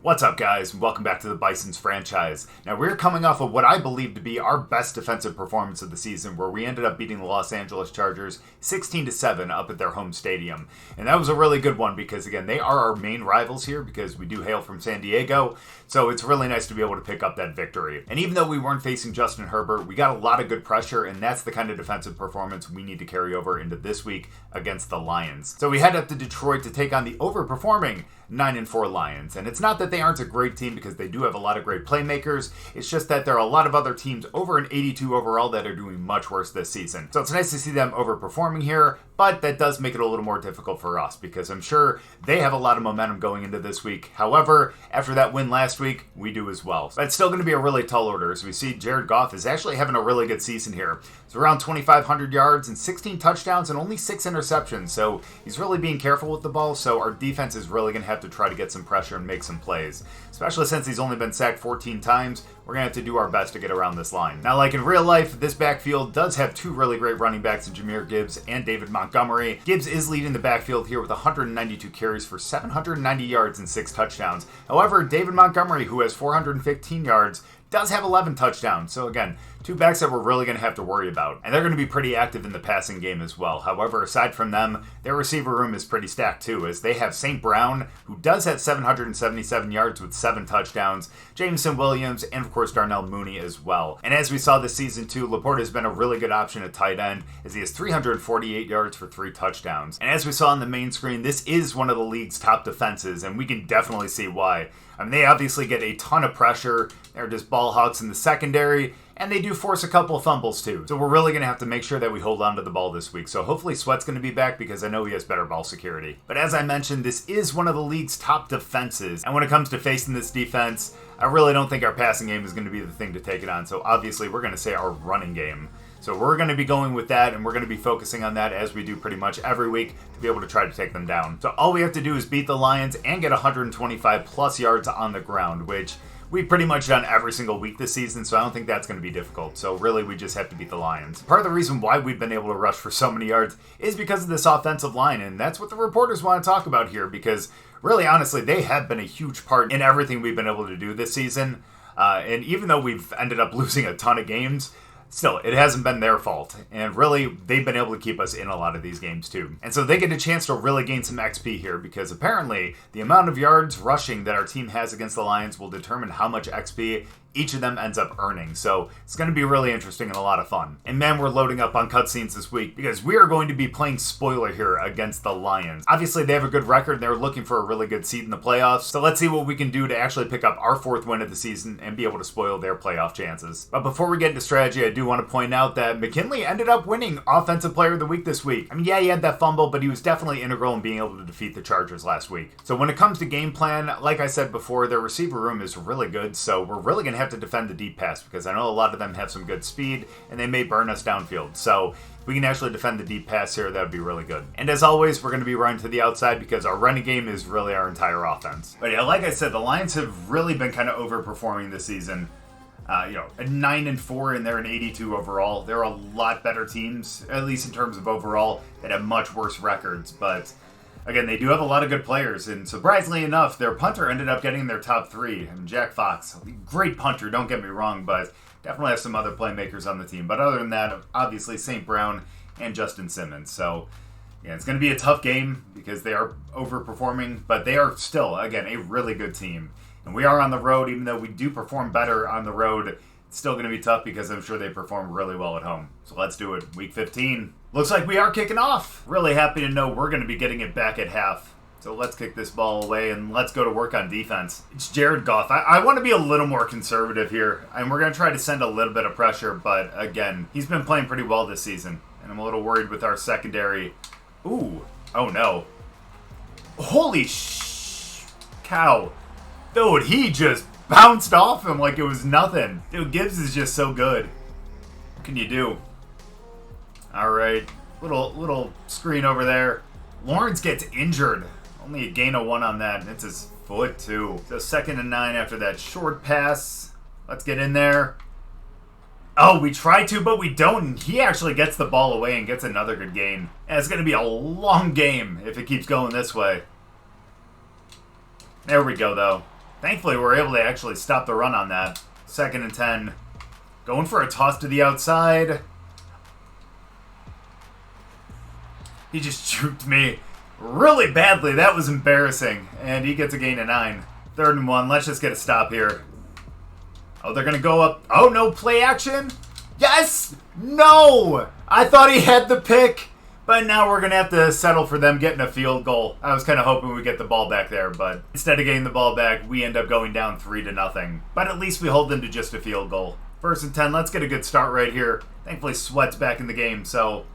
What's up, guys, and welcome back to the Bisons franchise. Now, we're coming off of what I believe to be our best defensive performance of the season, where we ended up beating the Los Angeles Chargers 16-7 up at their home stadium. And that was a really good one because, again, they are our main rivals here because we do hail from San Diego, so it's really nice to be able to pick up that victory. And even though we weren't facing Justin Herbert, we got a lot of good pressure, and that's the kind of defensive performance we need to carry over into this week against the Lions. So we head up to Detroit to take on the overperforming 9-4 Lions. And it's not that they aren't a great team because they do have a lot of great playmakers. It's just that there are a lot of other teams over an 82 overall that are doing much worse this season. So it's nice to see them overperforming here, but that does make it a little more difficult for us because I'm sure they have a lot of momentum going into this week. However, after that win last week, we do as well. But it's still going to be a really tall order as we see Jared Goff is actually having a really good season here. It's around 2,500 yards and 16 touchdowns and only 6 interceptions. So he's really being careful with the ball. So our defense is really going to have to try to get some pressure and make some plays. Especially since he's only been sacked 14 times, we're going to have to do our best to get around this line. Now, like in real life, this backfield does have two really great running backs in Jahmyr Gibbs and David Montgomery. Gibbs is leading the backfield here with 192 carries for 790 yards and 6 touchdowns. However, David Montgomery, who has 415 yards, does have 11 touchdowns. So again, two backs that we're really going to have to worry about. And they're going to be pretty active in the passing game as well. However, aside from them, their receiver room is pretty stacked too, as they have St. Brown, who does have 777 yards with 7 touchdowns, Jameson Williams, and of course Darnell Mooney as well. And as we saw this season too, Laporte has been a really good option at tight end, as he has 348 yards for 3 touchdowns. And as we saw on the main screen, this is one of the league's top defenses, and we can definitely see why. I mean, they obviously get a ton of pressure. They're just ball hawks in the secondary, and they do force a couple of fumbles too. So we're really going to have to make sure that we hold on to the ball this week. So hopefully Sweat's going to be back because I know he has better ball security. But as I mentioned, this is one of the league's top defenses. And when it comes to facing this defense, I really don't think our passing game is going to be the thing to take it on. So obviously we're going to say our running game. So we're going to be going with that, and we're going to be focusing on that as we do pretty much every week to be able to try to take them down. So all we have to do is beat the Lions and get 125 plus yards on the ground, which we've pretty much done every single week this season, so I don't think that's going to be difficult. So really, we just have to beat the Lions. Part of the reason why we've been able to rush for so many yards is because of this offensive line, and that's what the reporters want to talk about here, because really, honestly, they have been a huge part in everything we've been able to do this season. And even though we've ended up losing a ton of games, still, it hasn't been their fault, and really, they've been able to keep us in a lot of these games too. And so they get a chance to really gain some XP here, because apparently, the amount of yards rushing that our team has against the Lions will determine how much XP each of them ends up earning. So it's going to be really interesting and a lot of fun. And man, we're loading up on cutscenes this week because we are going to be playing spoiler here against the Lions. Obviously, they have a good record and they're looking for a really good seed in the playoffs. So let's see what we can do to actually pick up our 4th win of the season and be able to spoil their playoff chances. But before we get into strategy, I do want to point out that McKinley ended up winning Offensive Player of the Week this week. I mean, yeah, he had that fumble, but he was definitely integral in being able to defeat the Chargers last week. So when it comes to game plan, like I said before, their receiver room is really good. So we're really going to have to defend the deep pass because I know a lot of them have some good speed and they may burn us downfield. So if we can actually defend the deep pass here, that would be really good. And as always, we're going to be running to the outside because our running game is really our entire offense. But yeah, like I said, the Lions have really been kind of overperforming this season. At 9-4 and they're an 82 overall. They're a lot better teams, at least in terms of overall, that have much worse records. But again, they do have a lot of good players, and surprisingly enough, their punter ended up getting their top 3. Jack Fox, great punter, don't get me wrong, but definitely have some other playmakers on the team. But other than that, obviously St. Brown and Justin Simmons. So yeah, it's going to be a tough game because they are overperforming, but they are still, again, a really good team. And we are on the road, even though we do perform better on the road. It's still going to be tough because I'm sure they perform really well at home. So let's do it. Week 15. Looks like we are kicking off. Really happy to know we're going to be getting it back at half. So let's kick this ball away and let's go to work on defense. It's Jared Goff. I want to be a little more conservative here. And we're going to try to send a little bit of pressure. But again, he's been playing pretty well this season. And I'm a little worried with our secondary. Ooh. Oh no. Holy cow. Dude, he just bounced off him like it was nothing. Dude, Gibbs is just so good. What can you do? All right, little screen over there. Lawrence gets injured. Only a gain of 1 on that. It's his foot too. So 2nd and 9 after that short pass. Let's get in there. Oh, we try to, but we don't. And he actually gets the ball away and gets another good gain. And it's going to be a long game if it keeps going this way. There we go, though. Thankfully, we're able to actually stop the run on that. 2nd and 10. Going for a toss to the outside. He just juked me really badly. That was embarrassing. And he gets a gain of 9. 3rd and 1. Let's just get a stop here. Oh, they're going to go up. Oh, no play action. Yes! No! I thought he had the pick. But now we're going to have to settle for them getting a field goal. I was kind of hoping we'd get the ball back there, but instead of getting the ball back, we end up going down 3-0. But at least we hold them to just a field goal. 1st and 10, let's get a good start right here. Thankfully, Sweat's back in the game, so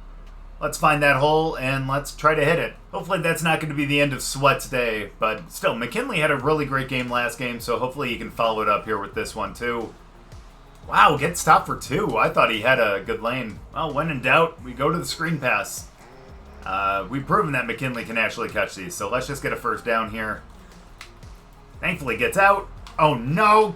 let's find that hole and let's try to hit it. Hopefully that's not going to be the end of Sweat's day, but still, McKinley had a really great game last game, so hopefully he can follow it up here with this one too. Wow, get stopped for 2. I thought he had a good lane. Well, when in doubt, we go to the screen pass. We've proven that McKinley can actually catch these, so let's just get a 1st down here. Thankfully gets out. Oh no!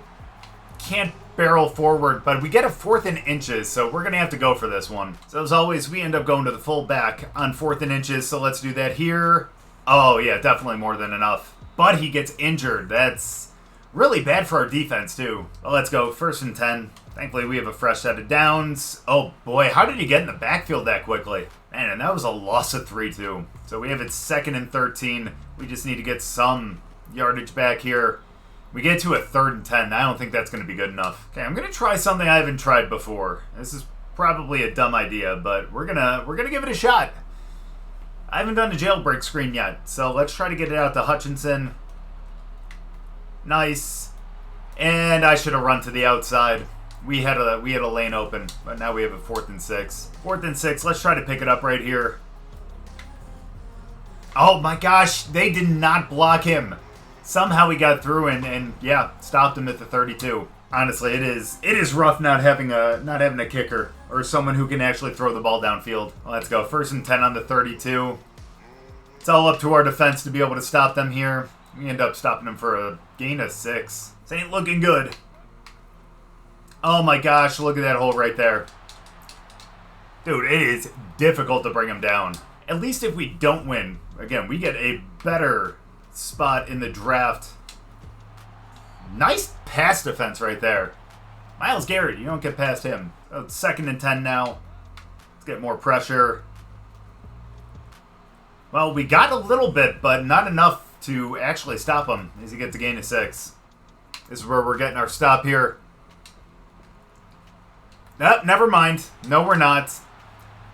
Can't barrel forward, but we get a 4th and inches, so we're going to have to go for this one. So as always, we end up going to the full back on 4th and inches, so let's do that here. Oh yeah, definitely more than enough. But he gets injured. That's really bad for our defense too. Well, let's go 1st and 10. Thankfully, we have a fresh set of downs. Oh boy, how did he get in the backfield that quickly? Man, and that was a loss of 3 too. So we have it 2nd and 13. We just need to get some yardage back here. We get to a 3rd and 10. I don't think that's going to be good enough. Okay, I'm going to try something I haven't tried before. This is probably a dumb idea, but we're gonna give it a shot. I haven't done a jailbreak screen yet, so let's try to get it out to Hutchinson. Nice. And I should have run to the outside. We had a lane open, but now we have a 4th and 6. 4th and 6. Let's try to pick it up right here. Oh my gosh, they did not block him. Somehow he got through and yeah, stopped him at the 32. Honestly, it is rough not having a kicker or someone who can actually throw the ball downfield. Let's go 1st and 10 on the 32. It's all up to our defense to be able to stop them here. We end up stopping them for a gain of 6. This ain't looking good. Oh my gosh, look at that hole right there. Dude, it is difficult to bring him down. At least if we don't win, again, we get a better spot in the draft. Nice pass defense right there. Myles Garrett, you don't get past him. Oh, it's 2nd and 10 now. Let's get more pressure. Well, we got a little bit, but not enough to actually stop him as he gets a gain of 6. This is where we're getting our stop here. Nope, never mind. No, we're not.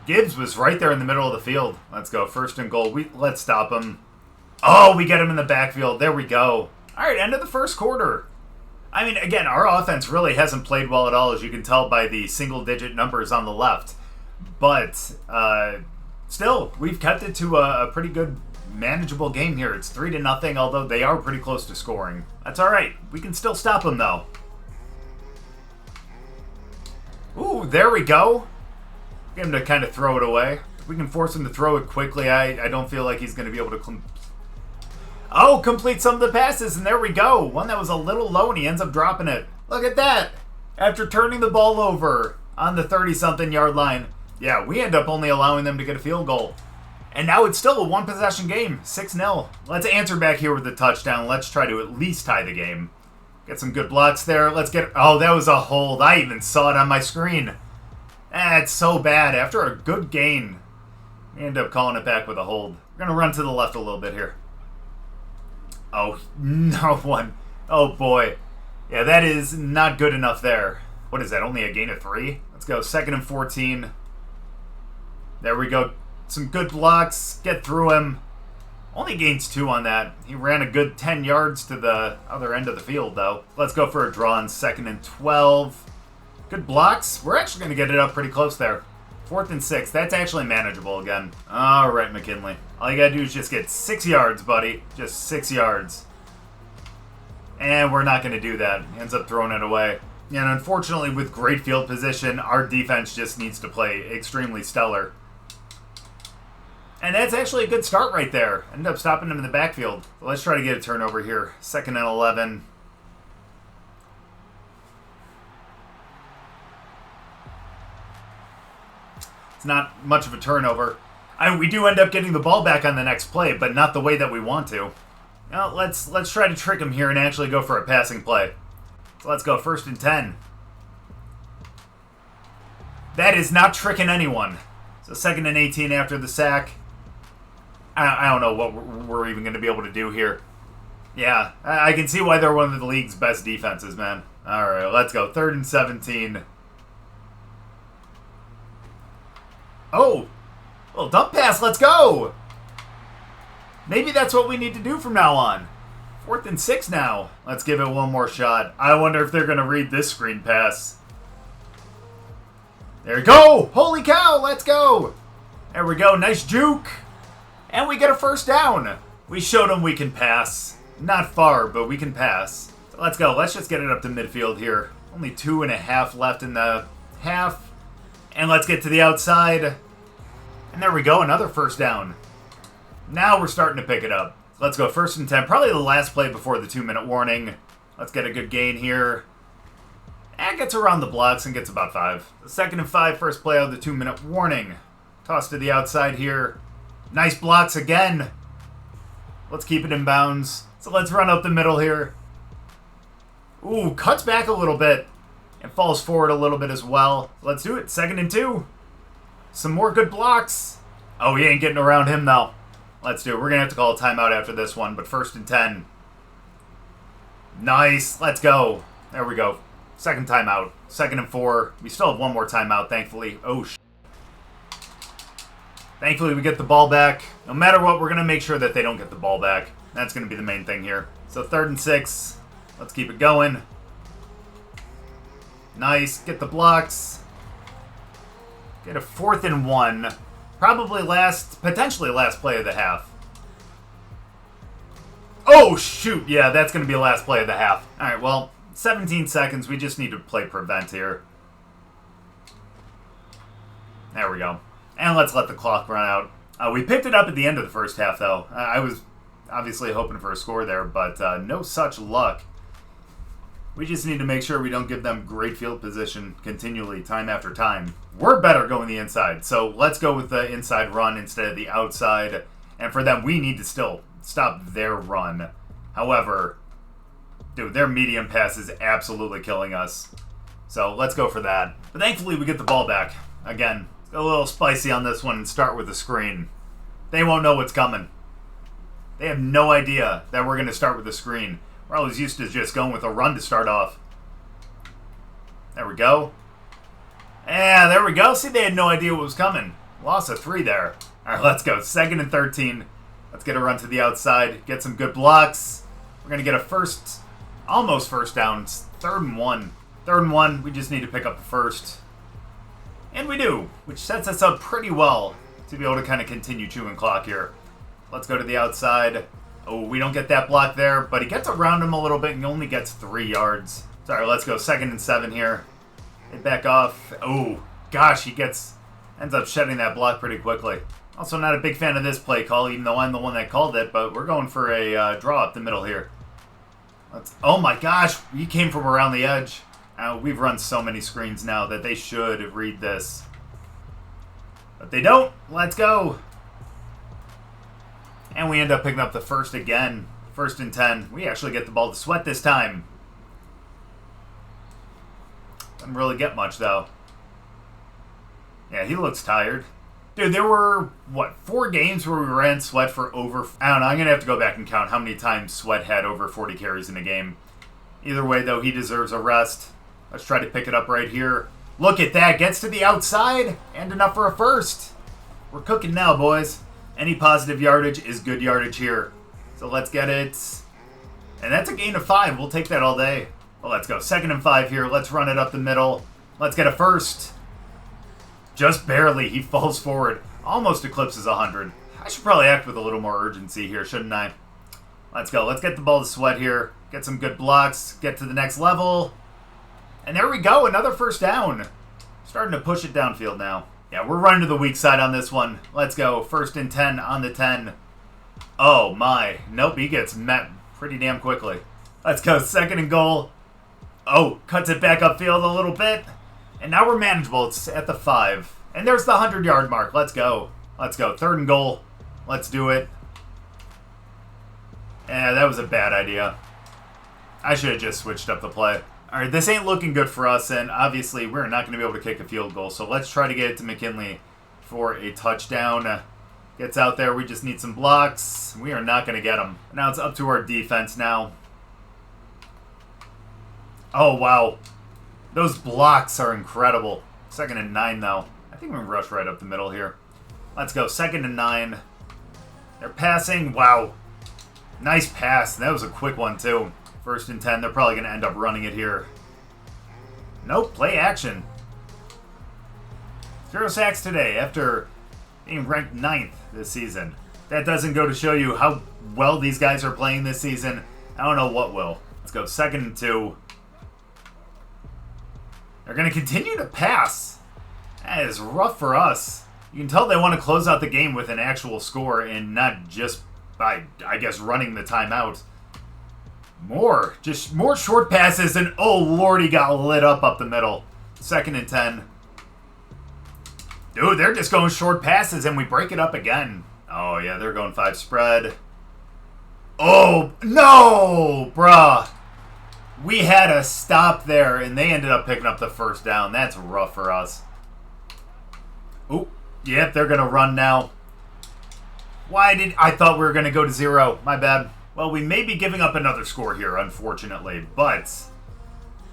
Gibbs was right there in the middle of the field. Let's go. 1st and goal. Let's stop him. Oh, we get him in the backfield. There we go. All right, end of the 1st quarter. I mean, again, our offense really hasn't played well at all, as you can tell by the single-digit numbers on the left. But still, we've kept it to a pretty good, manageable game here. It's 3-0, although they are pretty close to scoring. That's all right. We can still stop them, though. Ooh, there we go. Get him to kind of throw it away. If we can force him to throw it quickly, I don't feel like he's going to be able to complete some of the passes, and there we go. One that was a little low, and he ends up dropping it. Look at that. After turning the ball over on the 30-something yard line, yeah, we end up only allowing them to get a field goal. And now it's still a one-possession game, 6-0. Let's answer back here with a touchdown. Let's try to at least tie the game. Get some good blocks there. Let's get... Oh, that was a hold. I even saw it on my screen. That's so bad. After a good gain, we end up calling it back with a hold. We're going to run to the left a little bit here. Oh, no one. Oh, boy. Yeah, that is not good enough there. What is that, only a gain of 3? Let's go 2nd and 14. There we go. Some good blocks. Get through him. Only gains 2 on that. He ran a good 10 yards to the other end of the field, though. Let's go for a draw on 2nd and 12. Good blocks. We're actually going to get it up pretty close there. 4th and 6. That's actually manageable again. All right, McKinley. All you got to do is just get 6 yards, buddy. Just 6 yards. And we're not going to do that. He ends up throwing it away. And unfortunately, with great field position, our defense just needs to play extremely stellar. And that's actually a good start right there. Ended up stopping him in the backfield. So let's try to get a turnover here. 2nd and 11. It's not much of a turnover. We do end up getting the ball back on the next play, but not the way that we want to. Now, let's try to trick him here and actually go for a passing play. So let's go 1st and 10. That is not tricking anyone. So 2nd and 18 after the sack. I don't know what we're even going to be able to do here. Yeah, I can see why they're one of the league's best defenses, man. All right, let's go. 3rd and 17. Oh, little dump pass. Let's go. Maybe that's what we need to do from now on. 4th and 6 now. Let's give it one more shot. I wonder if they're going to read this screen pass. There we go. Holy cow. Let's go. There we go. Nice juke. And we get a 1st down. We showed them we can pass. Not far, but we can pass. So let's go. Let's just get it up to midfield here. Only 2.5 left in the half. And let's get to the outside. And there we go. Another 1st down. Now we're starting to pick it up. Let's go 1st and 10. Probably the last play before the 2-minute warning. Let's get a good gain here. And gets around the blocks and gets about 5. The 2nd and 5. First play of the 2-minute warning. Toss to the outside here. Nice blocks again. Let's keep it in bounds. So let's run up the middle here. Ooh, cuts back a little bit. And falls forward a little bit as well. Let's do it. 2nd and 2. Some more good blocks. Oh, he ain't getting around him though. Let's do it. We're going to have to call a timeout after this one. But 1st and 10. Nice. Let's go. There we go. 2nd timeout. 2nd and 4. We still have one more timeout, thankfully. Oh, thankfully, we get the ball back. No matter what, we're going to make sure that they don't get the ball back. That's going to be the main thing here. So 3rd and 6. Let's keep it going. Nice. Get the blocks. Get a 4th and 1. Probably potentially last play of the half. Oh, shoot. Yeah, that's going to be the last play of the half. All right, well, 17 seconds. We just need to play prevent here. There we go. And let's let the clock run out. We picked it up at the end of the first half, though. I was obviously hoping for a score there, but no such luck. We just need to make sure we don't give them great field position continually, time after time. We're better going the inside, so let's go with the inside run instead of the outside. And for them, we need to still stop their run. However, dude, their medium pass is absolutely killing us. So let's go for that. But thankfully, we get the ball back. Again, a little spicy on this one and start with the screen. They won't know what's coming. They have no idea that we're going to start with the screen. We're always used to just going with a run to start off. There we go. Yeah, there we go. See, they had no idea what was coming. Loss of 3 there. All right, let's go. 2nd and 13. Let's get a run to the outside. Get some good blocks. We're going to get a almost 1st down. 3rd and 1. 3rd and 1. We just need to pick up the 1st. And we do, which sets us up pretty well to be able to kind of continue chewing clock here. Let's go to the outside. Oh, we don't get that block there, but he gets around him a little bit and he only gets 3 yards. Sorry, let's go 2nd and 7 here. Hit back off. Oh, gosh, he ends up shedding that block pretty quickly. Also not a big fan of this play call, even though I'm the one that called it, but we're going for a draw up the middle here. Oh my gosh, he came from around the edge. We've run so many screens now that they should read this. But they don't. Let's go. And we end up picking up the 1st again. 1st and 10. We actually get the ball to Sweat this time. Doesn't really get much, though. Yeah, he looks tired. Dude, there were, 4 games where we ran Sweat for over... I don't know, I'm going to have to go back and count how many times Sweat had over 40 carries in a game. Either way, though, he deserves a rest. Let's try to pick it up right here. Look at that. Gets to the outside. And enough for a 1st. We're cooking now, boys. Any positive yardage is good yardage here. So let's get it. And that's a gain of 5. We'll take that all day. Well, let's go. 2nd and 5 here. Let's run it up the middle. Let's get a 1st. Just barely. He falls forward. Almost eclipses 100. I should probably act with a little more urgency here, shouldn't I? Let's go. Let's get the ball to Sweat here. Get some good blocks. Get to the next level. And there we go. Another 1st down. Starting to push it downfield now. Yeah, we're running to the weak side on this one. Let's go. 1st and 10 on the 10. Oh, my. Nope, he gets met pretty damn quickly. Let's go. 2nd and goal. Oh, cuts it back upfield a little bit. And now we're manageable. It's at the 5. And there's the 100-yard mark. Let's go. Let's go. 3rd and goal. Let's do it. Yeah, that was a bad idea. I should have just switched up the play. All right, this ain't looking good for us, and obviously we're not going to be able to kick a field goal. So let's try to get it to McKinley for a touchdown. Gets out there. We just need some blocks. We are not going to get them. Now it's up to our defense now. Oh, wow. Those blocks are incredible. 2nd and 9, though. I think we can rush right up the middle here. Let's go. 2nd and 9. They're passing. Wow. Nice pass. That was a quick one, too. 1st and 10. They're probably going to end up running it here. Nope. Play action. 0 sacks today after being ranked 9th this season. That doesn't go to show you how well these guys are playing this season. I don't know what will. Let's go. 2nd and 2. They're going to continue to pass. That is rough for us. You can tell they want to close out the game with an actual score and not just by, I guess, running the timeout. More short passes, and oh lord, he got lit up the middle. 2nd and 10. Dude, they're just going short passes, and we break it up again. Oh yeah, they're going 5 spread. Oh, no, bruh. We had a stop there, and they ended up picking up the 1st down. That's rough for us. Oop. Yep, they're going to run now. I thought we were going to go to 0. My bad. Well, we may be giving up another score here, unfortunately, but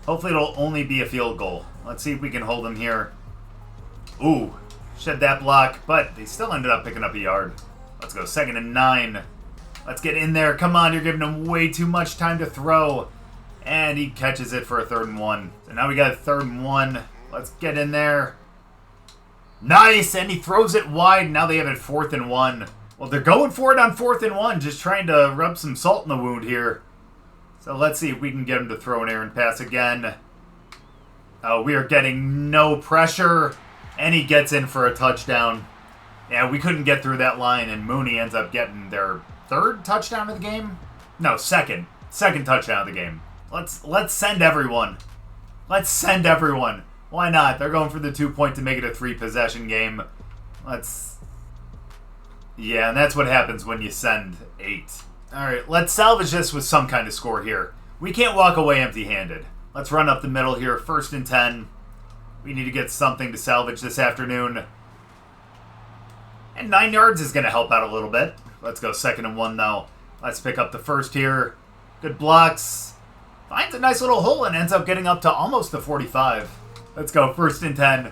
hopefully it'll only be a field goal. Let's see if we can hold them here. Ooh, shed that block, but they still ended up picking up a yard. Let's go. 2nd and 9. Let's get in there. Come on, you're giving them way too much time to throw. And he catches it for a 3rd and 1. So now we got a 3rd and 1. Let's get in there. Nice, and he throws it wide. Now they have it 4th and 1. Well, they're going for it on 4th and 1, just trying to rub some salt in the wound here. So let's see if we can get him to throw an errant pass again. We are getting no pressure, and he gets in for a touchdown. Yeah, we couldn't get through that line, and Mooney ends up getting their 3rd touchdown of the game? No, 2nd. 2nd touchdown of the game. Let's send everyone. Let's send everyone. Why not? They're going for the 2-point to make it a 3-possession game. Yeah, and that's what happens when you send 8. Alright, let's salvage this with some kind of score here. We can't walk away empty-handed. Let's run up the middle here. 1st and 10. We need to get something to salvage this afternoon. And 9 yards is going to help out a little bit. Let's go 2nd and 1, though. Let's pick up the 1st here. Good blocks. Finds a nice little hole and ends up getting up to almost the 45. Let's go 1st and 10.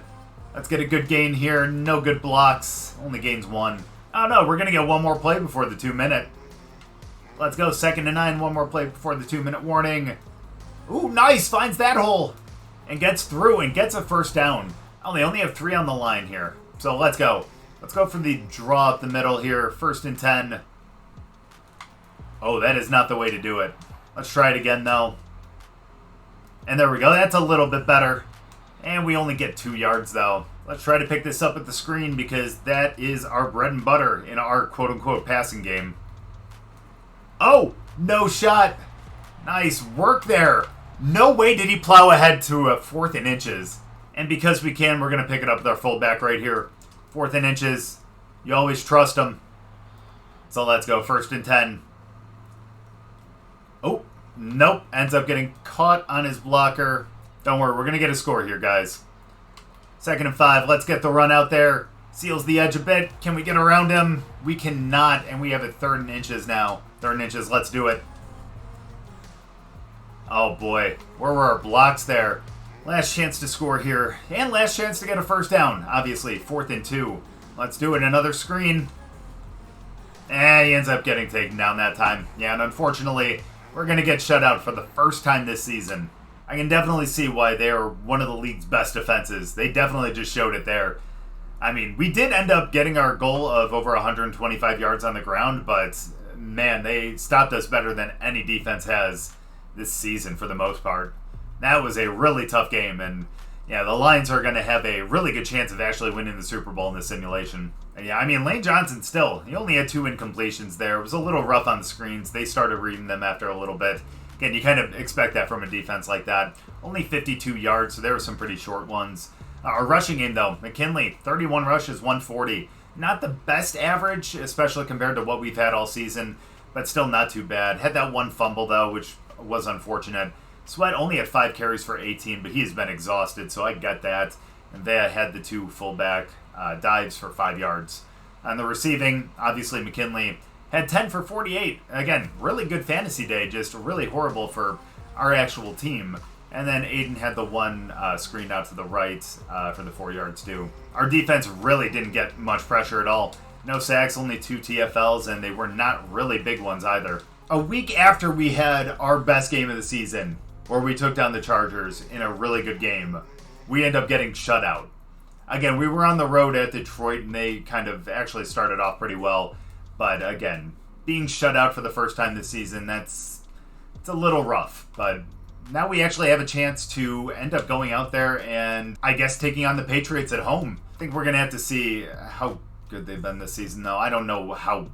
Let's get a good gain here. No good blocks. Only gains 1. Oh no, we're going to get one more play before the 2-minute. Let's go 2nd and 9. One more play before the 2-minute warning. Ooh, nice. Finds that hole. And gets through and gets a 1st down. Oh, they only have 3 on the line here. So let's go. Let's go for the draw up the middle here. 1st and 10. Oh, that is not the way to do it. Let's try it again, though. And there we go. That's a little bit better. And we only get 2 yards, though. Let's try to pick this up at the screen because that is our bread and butter in our quote-unquote passing game. Oh, no shot. Nice work there. No way did he plow ahead to a 4th and inches. And because we can, we're going to pick it up with our fullback right here. 4th and inches. You always trust him. So let's go. 1st and 10. Oh, nope. Ends up getting caught on his blocker. Don't worry, we're going to get a score here, guys. 2nd and 5. Let's get the run out there. Seals the edge a bit. Can we get around him? We cannot, and we have it 3rd and inches now. 3rd and inches. Let's do it. Oh, boy. Where were our blocks there? Last chance to score here. And last chance to get a 1st down, obviously. 4th and 2. Let's do it. Another screen. And he ends up getting taken down that time. Yeah, and unfortunately, we're going to get shut out for the first time this season. I can definitely see why they are one of the league's best defenses. They definitely just showed it there. I mean, we did end up getting our goal of over 125 yards on the ground, but man, they stopped us better than any defense has this season for the most part. That was a really tough game, and yeah, the Lions are going to have a really good chance of actually winning the Super Bowl in this simulation. And yeah, I mean, Lane Johnson still, he only had 2 incompletions there. It was a little rough on the screens. They started reading them after a little bit. Again, you kind of expect that from a defense like that. Only 52 yards, so there were some pretty short ones. Our rushing game, though, McKinley, 31 rushes, 140. Not the best average, especially compared to what we've had all season, but still not too bad. Had that one fumble, though, which was unfortunate. Sweat only had 5 carries for 18, but he's been exhausted, so I get that. And they had the 2 fullback dives for 5 yards. On the receiving, obviously McKinley had 10 for 48. Again, really good fantasy day, just really horrible for our actual team. And then Aiden had the one screened out to the right for the 4 yards too. Our defense really didn't get much pressure at all. No sacks, only 2 TFLs, and they were not really big ones either. A week after we had our best game of the season, where we took down the Chargers in a really good game, we end up getting shut out. Again, we were on the road at Detroit, and they kind of actually started off pretty well. But again, being shut out for the first time this season, it's a little rough. But now we actually have a chance to end up going out there and, I guess, taking on the Patriots at home. I think we're going to have to see how good they've been this season, though. I don't know how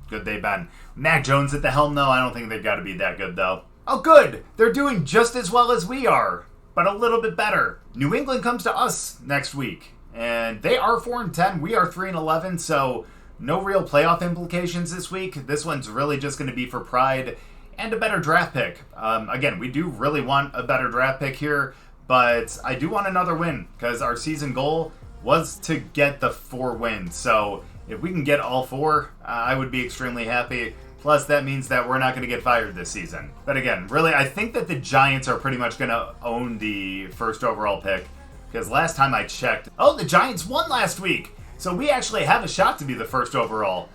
good they've been. Mac Jones at the helm, though, I don't think they've got to be that good, though. Oh, good! They're doing just as well as we are, but a little bit better. New England comes to us next week, and they are 4-10. We are 3-11, so no real playoff implications this week. This one's really just going to be for pride and a better draft pick. Again, we do really want a better draft pick here, but I do want another win because our season goal was to get the 4 wins. So if we can get all 4, I would be extremely happy. Plus, that means that we're not going to get fired this season. But again, really, I think that the Giants are pretty much going to own the first overall pick. Because last time I checked, the Giants won last week. So we actually have a shot to be the first overall.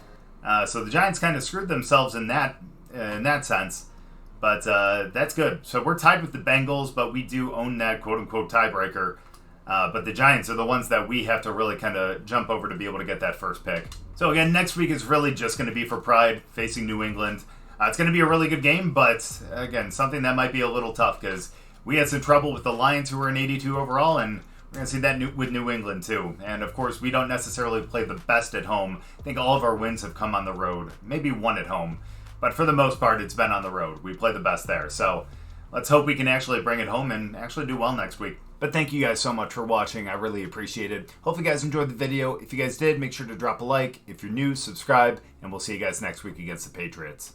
So the Giants kind of screwed themselves in that sense. But that's good. So we're tied with the Bengals, but we do own that quote-unquote tiebreaker. But the Giants are the ones that we have to really kind of jump over to be able to get that first pick. So again, next week is really just going to be for pride, facing New England. It's going to be a really good game, but again, something that might be a little tough because we had some trouble with the Lions, who were an 82 overall, and we're going to see that with New England too. And of course, we don't necessarily play the best at home. I think all of our wins have come on the road, maybe one at home. But for the most part, it's been on the road. We play the best there. So let's hope we can actually bring it home and actually do well next week. But thank you guys so much for watching. I really appreciate it. Hope you guys enjoyed the video. If you guys did, make sure to drop a like. If you're new, subscribe. And we'll see you guys next week against the Patriots.